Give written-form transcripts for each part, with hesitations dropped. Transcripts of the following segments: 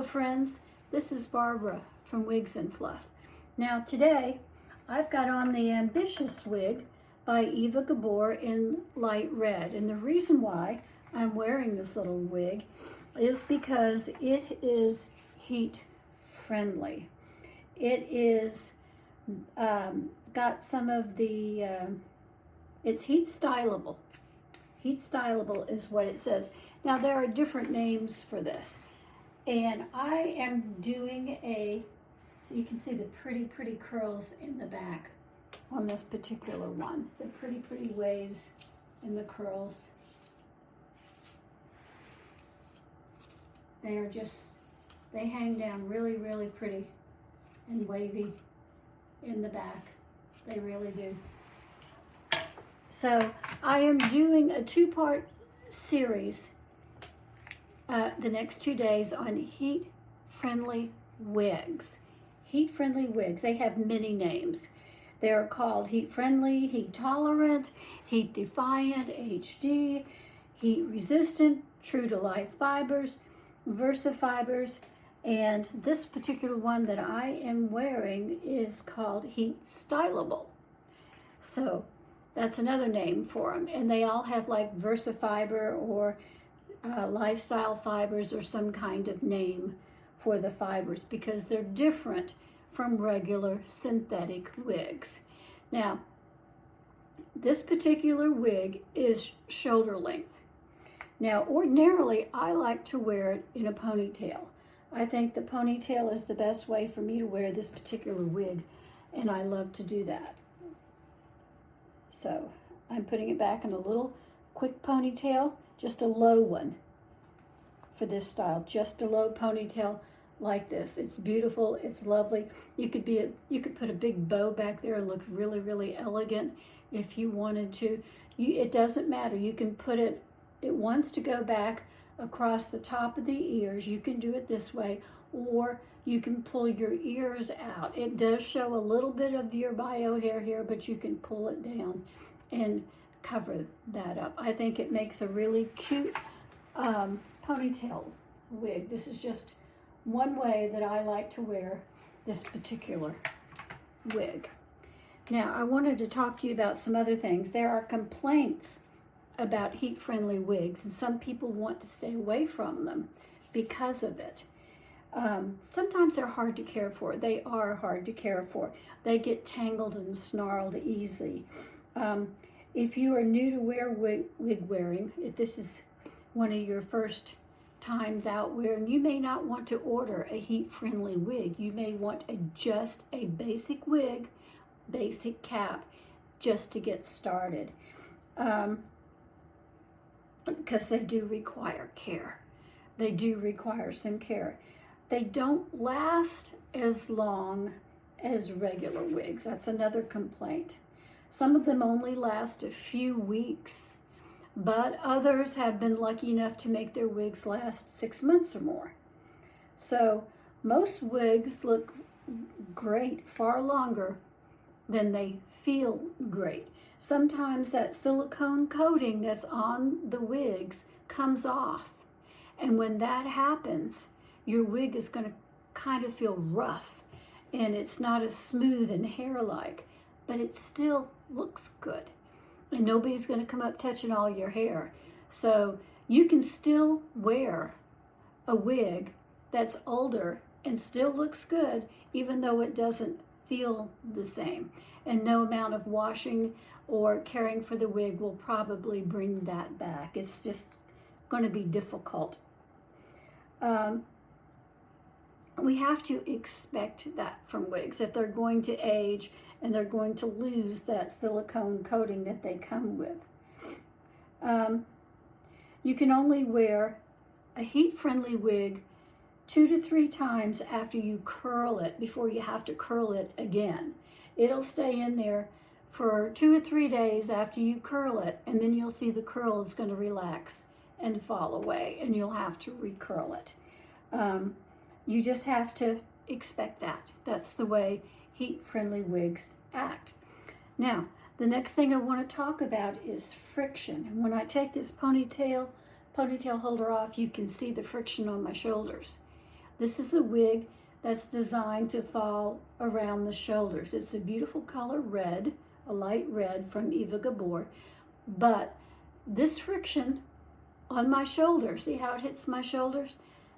friends, this is Barbara from Wigs and Fluff. Now today I've got on the Ambitious wig by Gabor in light red, and the reason why I'm wearing this little wig is because it is heat friendly. It is got some of the it's heat stylable. Heat stylable is what it says. Now there are different names for this. And I am doing so you can see the pretty curls in the back on this particular one. The pretty waves in the curls. They hang down really pretty and wavy in the back. They really do. So I am doing a two-part series the next 2 days on heat-friendly wigs. Heat-friendly wigs. They have many names. They are called heat-friendly, heat-tolerant, heat-defiant, HD, heat-resistant, true-to-life fibers, Versa fibers, and this particular one that I am wearing is called heat stylable. So that's another name for them, and they all have like Versa fiber or lifestyle fibers or some kind of name for the fibers because they're different from regular synthetic wigs. Now, this particular wig is shoulder length. Now, ordinarily, I like to wear it in a ponytail. I think the ponytail is the best way for me to wear this particular wig, and I love to do that. So, I'm putting it back in a little quick ponytail, just a low one for this style, just a low ponytail like this. It's beautiful, it's lovely. You could put a big bow back there and look really elegant if you wanted to. It doesn't matter. You can put it wants to go back across the top of the ears. You can do it this way, or you can pull your ears out. It does show a little bit of your bio hair here, but you can pull it down and cover that up. I think it makes a really cute ponytail wig. This is just one way that I like to wear this particular wig. Now, I wanted to talk to you about some other things. There are complaints about heat-friendly wigs, and some people want to stay away from them because of it. Sometimes they're hard to care for. They are hard to care for. They get tangled and snarled easily. If you are new to wig wearing, if this is one of your first times out wearing, you may not want to order a heat-friendly wig. You may want just a basic wig, basic cap, just to get started. Because they do require care. They do require some care. They don't last as long as regular wigs. That's another complaint. Some of them only last a few weeks, but others have been lucky enough to make their wigs last 6 months or more. So most wigs look great far longer than they feel great. Sometimes that silicone coating that's on the wigs comes off. And when that happens, your wig is going to kind of feel rough. And it's not as smooth and hair-like. But it still looks good. And nobody's going to come up touching all your hair. So you can still wear a wig that's older and still looks good, even though it doesn't feel the same. And no amount of washing or caring for the wig will probably bring that back. It's just going to be difficult. We have to expect that from wigs, that they're going to age and they're going to lose that silicone coating that they come with. You can only wear a heat-friendly wig 2 to 3 times after you curl it before you have to curl it again. It'll stay in there for 2 or 3 days after you curl it, and then you'll see the curl is going to relax and fall away, and you'll have to recurl it. You just have to expect that. That's the way heat-friendly wigs act. Now, the next thing I want to talk about is friction. And when I take this ponytail holder off, you can see the friction on my shoulders. This is a wig that's designed to fall around the shoulders. It's a beautiful color red, a light red from Gabor. But this friction on my shoulder, see how it hits my shoulders?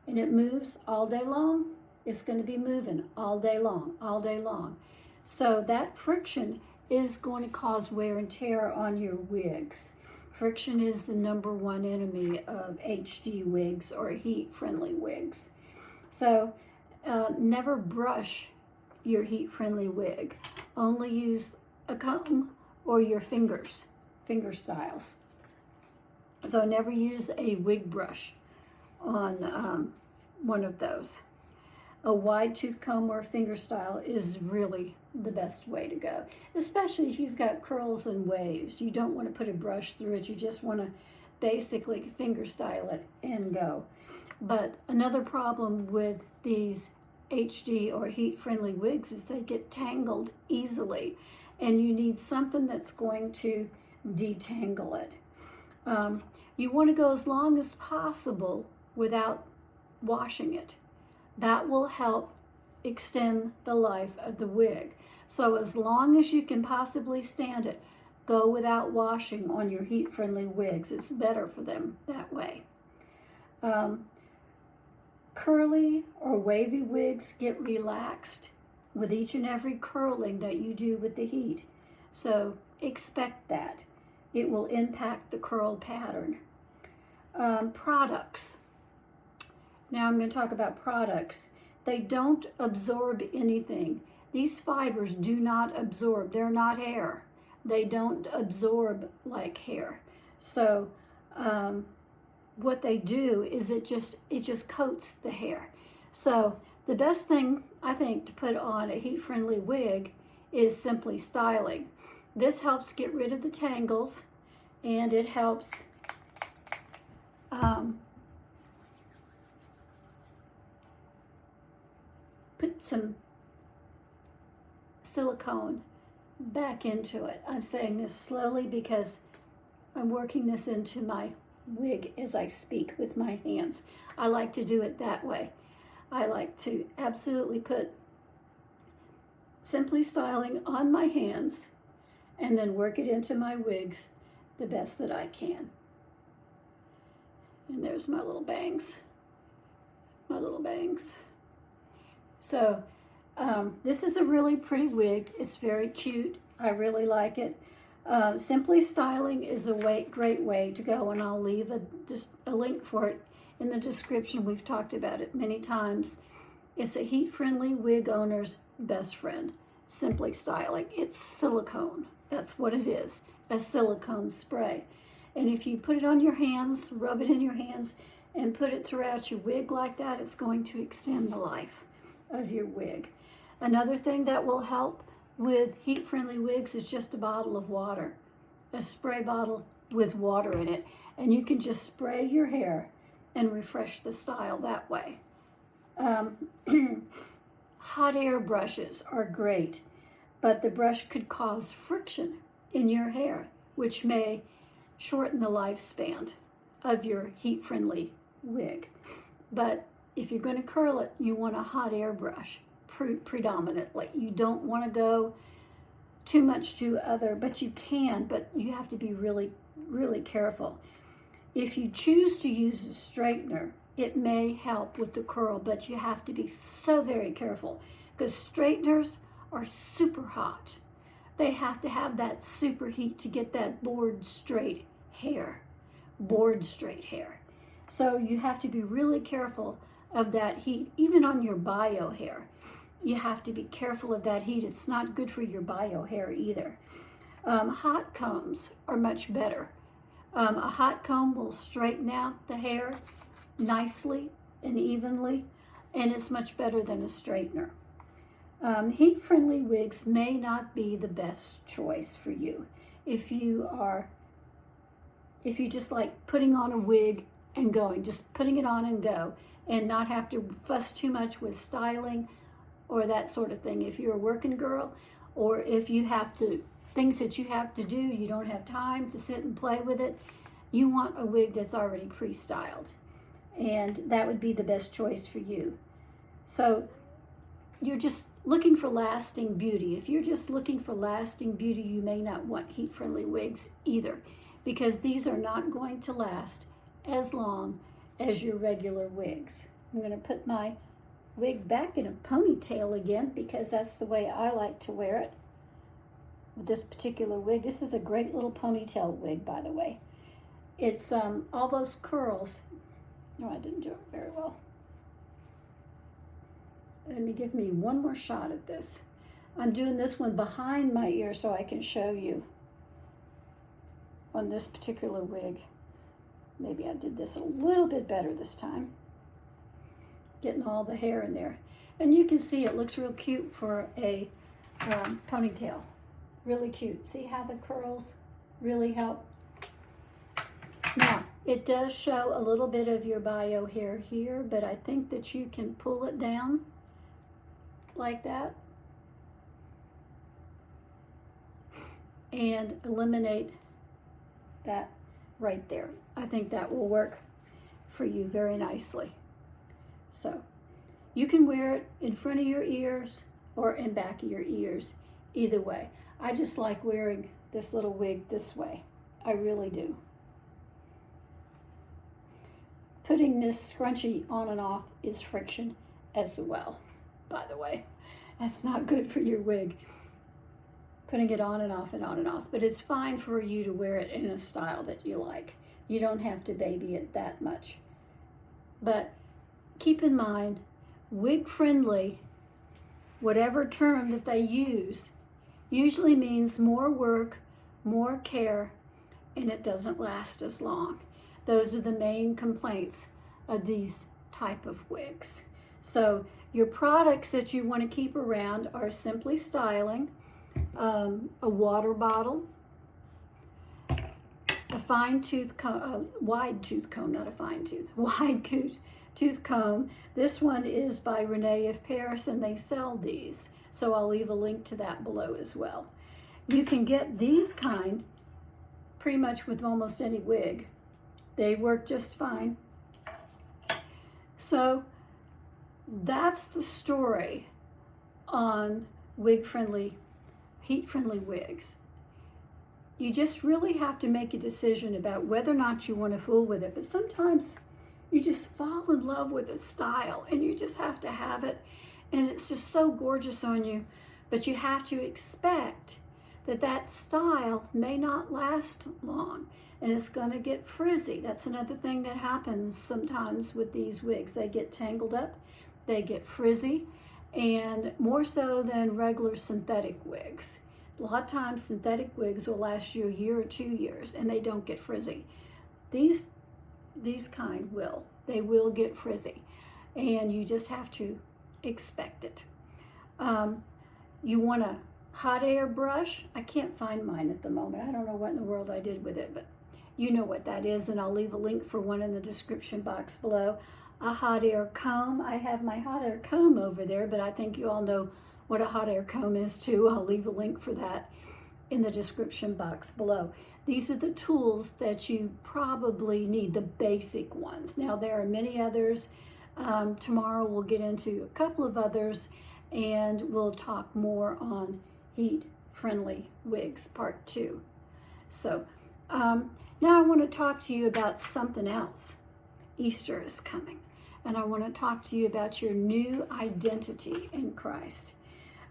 And it moves all day long. It's going to be moving all day long, all day long. So that friction is going to cause wear and tear on your wigs. Friction is the #1 enemy of HD wigs or heat-friendly wigs. So never brush your heat-friendly wig. Only use a comb or your fingers, finger styles. So never use a wig brush on one of those. A wide tooth comb or finger style is really the best way to go, especially if you've got curls and waves. You don't want to put a brush through it. You just want to basically finger style it and go. But another problem with these HD or heat-friendly wigs is they get tangled easily, and you need something that's going to detangle it. You want to go as long as possible without washing it. That will help extend the life of the wig. So as long as you can possibly stand it, go without washing on your heat-friendly wigs. It's better for them that way. Curly or wavy wigs get relaxed with each and every curling that you do with the heat. So expect that. It will impact the curl pattern. Products. Now I'm going to talk about products. They don't absorb anything. These fibers do not absorb. They're not hair. They don't absorb like hair. So what they do is it just coats the hair. So the best thing I think to put on a heat-friendly wig is simply styling. This helps get rid of the tangles, and it helps put some silicone back into it. I'm saying this slowly because I'm working this into my wig as I speak with my hands. I like to do it that way. I like to absolutely put simply styling on my hands and then work it into my wigs the best that I can. And there's my little bangs. My little bangs. So this is a really pretty wig. It's very cute. I really like it. Simply styling is a great way to go, and I'll leave a link for it in the description. We've talked about it many times. It's a heat-friendly wig owner's best friend. Simply styling. It's silicone. That's what it is, a silicone spray. And if you put it on your hands, rub it in your hands, and put it throughout your wig like that, it's going to extend the life of your wig. Another thing that will help with heat-friendly wigs is just a bottle of water, a spray bottle with water in it, and you can just spray your hair and refresh the style that way. Hot air brushes are great, but the brush could cause friction in your hair, which may shorten the lifespan of your heat-friendly wig. But if you're going to curl it, you want a hot air brush predominantly. You don't want to go too much to other, but you can, but you have to be really, really careful. If you choose to use a straightener, it may help with the curl, but you have to be so very careful because straighteners are super hot. They have to have that super heat to get that board straight hair. So you have to be really careful of that heat, even on your bio hair. You have to be careful of that heat. It's not good for your bio hair either. Hot combs are much better. A hot comb will straighten out the hair nicely and evenly, and it's much better than a straightener. Heat-friendly wigs may not be the best choice for you. If you just like putting on a wig and going, just putting it on and go, and not have to fuss too much with styling or that sort of thing. If you're a working girl, or if you have to, things that you have to do, you don't have time to sit and play with it, you want a wig that's already pre-styled. And that would be the best choice for you. So you're just looking for lasting beauty. If you're just looking for lasting beauty, you may not want heat-friendly wigs either, because these are not going to last as long as your regular wigs. I'm going to put my wig back in a ponytail again because that's the way I like to wear it. With this particular wig, this is a great little ponytail wig, by the way. It's all those curls. No, I didn't do it very well. Let me give me one more shot at this. I'm doing this one behind my ear so I can show you on this particular wig. Maybe I did this a little bit better this time. Getting all the hair in there. And you can see it looks real cute for a ponytail. Really cute. See how the curls really help? Now, it does show a little bit of your bio hair here, but I think that you can pull it down like that and eliminate that right there. I think that will work for you very nicely. So you can wear it in front of your ears or in back of your ears, either way. I just like wearing this little wig this way. I really do. Putting this scrunchie on and off is friction as well, by the way. That's not good for your wig. Putting it on and off and on and off. But it's fine for you to wear it in a style that you like. You don't have to baby it that much. But keep in mind, wig friendly, whatever term that they use, usually means more work, more care, and it doesn't last as long. Those are the main complaints of these type of wigs. So your products that you want to keep around are simply styling, a water bottle, a fine tooth comb, wide tooth comb, not a fine tooth, wide tooth comb. This one is by Renee of Paris, and they sell these. So I'll leave a link to that below as well. You can get these kind pretty much with almost any wig. They work just fine. So that's the story on wig-friendly, heat-friendly wigs. You just really have to make a decision about whether or not you want to fool with it. But sometimes you just fall in love with a style and you just have to have it. And it's just so gorgeous on you. But you have to expect that that style may not last long. And it's going to get frizzy. That's another thing that happens sometimes with these wigs. They get tangled up, they get frizzy, and more so than regular synthetic wigs. A lot of times synthetic wigs will last you a year or 2 years and they don't get frizzy. These kind will. They will get frizzy. And you just have to expect it. You want a hot air brush. I can't find mine at the moment. I don't know what in the world I did with it, but you know what that is, and I'll leave a link for one in the description box below. A hot air comb. I have my hot air comb over there, but I think you all know what a hot air comb is too. I'll leave a link for that in the description box below. These are the tools that you probably need, the basic ones. Now there are many others. Tomorrow we'll get into a couple of others, and we'll talk more on heat-friendly wigs, part 2. So now I want to talk to you about something else. Easter is coming, and I want to talk to you about your new identity in Christ.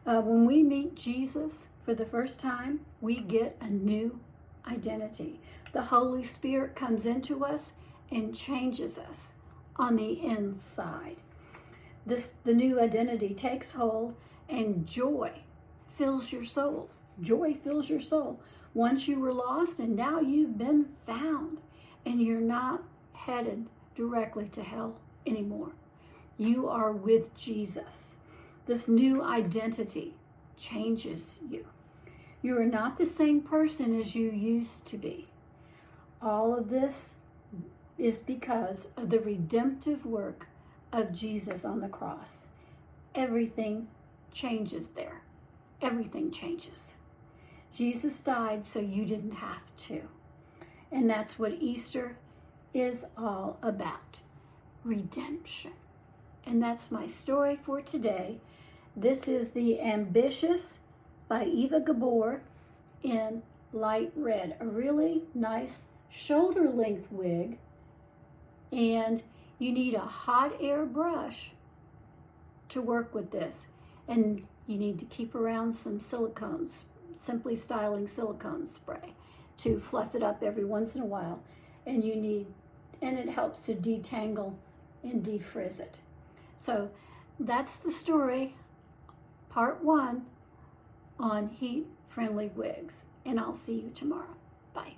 When we meet Jesus for the first time, we get a new identity. The Holy Spirit comes into us and changes us on the inside. The new identity takes hold, and joy fills your soul. Joy fills your soul. Once you were lost, and now you've been found, and you're not headed directly to hell anymore. You are with Jesus. This new identity changes you. You are not the same person as you used to be. All of this is because of the redemptive work of Jesus on the cross. Everything changes there. Everything changes. Jesus died so you didn't have to. And that's what Easter is all about. Redemption. And that's my story for today. This is the Ambitious by Eva Gabor in light red. A really nice shoulder length wig. And you need a hot air brush to work with this. And you need to keep around some silicones, Simply Styling silicone spray to fluff it up every once in a while. And it helps to detangle and defrizz it. So that's the story, part 1 on heat-friendly wigs. And I'll see you tomorrow. Bye.